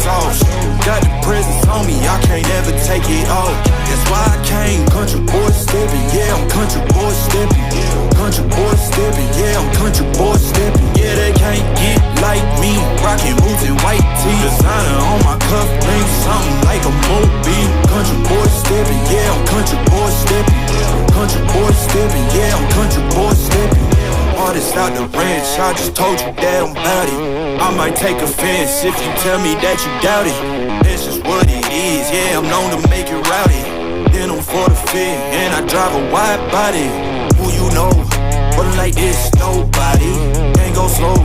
sauce. Got the presence on me, I can't ever take it off. That's why I came country boy steppin', yeah, I'm country boy steppin'. Country boy steppin', yeah, I'm country boy steppin'. Yeah, they can't get like me, rockin' boots and white tee. Designer on my cuff link, something like a movie. Country boy steppin', yeah, I'm country boy steppin'. Country boy steppin', yeah, I'm country boy steppin'. Artist out the ranch, I just told you that I'm bout it. I might take offense if you tell me that you doubt it. It's just what it is, yeah, I'm known to make it rowdy. Then I'm for the fit, and I drive a wide body. Who you know, but like this, nobody. Can't go slow,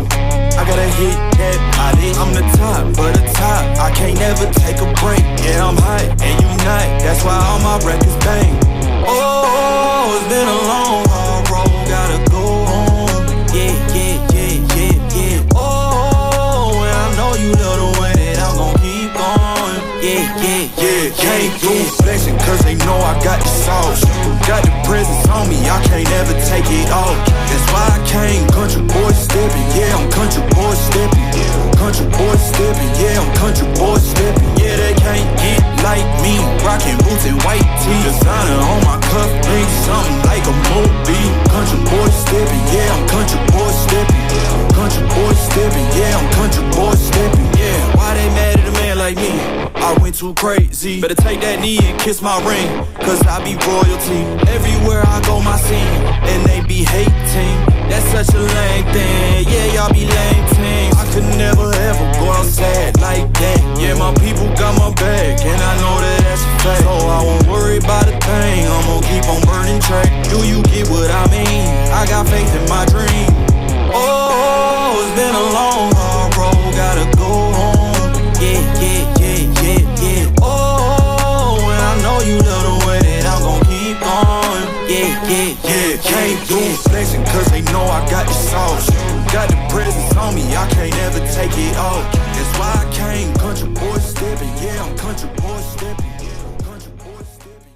I gotta hit that body. I'm the top, but the top, I can't never take a break. Yeah, I'm hot, and you not, that's why all my records bang. Oh, it's been a long, hard road, gotta go home. Yeah, yeah, yeah, yeah, yeah. Oh, and I know you love the way that I'm gon' keep going. Yeah, yeah, yeah, can't do flexing cause they know I got the sauce. Got the presence on me, I can't ever take it off. That's why I came country boy steppin', yeah, I'm country boy steppin'. Country boy steppin', yeah, I'm country boy steppin'. Yeah, they can't get like me, rockin' boots and white tee. Designer on my cuff link, something like a movie. Country boy steppin', yeah, I'm country boy steppin'. Country boy steppin', yeah, I'm country boy steppin'. Yeah, why they mad at a man like me? I went too crazy. Better take that knee and kiss my ring, cause I be royalty. Everywhere I go, my scene, and they be hating. That's such a lame thing, yeah, y'all be lame teams. I could never ever go outside like that. Yeah, my people got my back, and I know that that's a fact. So I won't worry about a thing, I'm gon' keep on burning track. Do you get what I mean? I got faith in my dream. Oh, it's been a long, hard road, gotta go home. Yeah, yeah, yeah, yeah, yeah. Oh, and I know you love the way that I'm gon' keep going. Yeah, yeah, yeah, can't do flexing cause they know I got the sauce. Got the presence on me, I can't ever take it off. That's why I came country boy steppin', yeah, I'm country boy steppin'. Country boy steppin'.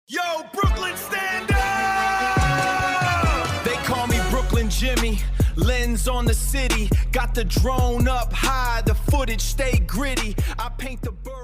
Yo, Brooklyn, stand up! They call me Brooklyn Jimmy. Lens on the city, got the drone up high, the footage stay gritty. I paint the bird.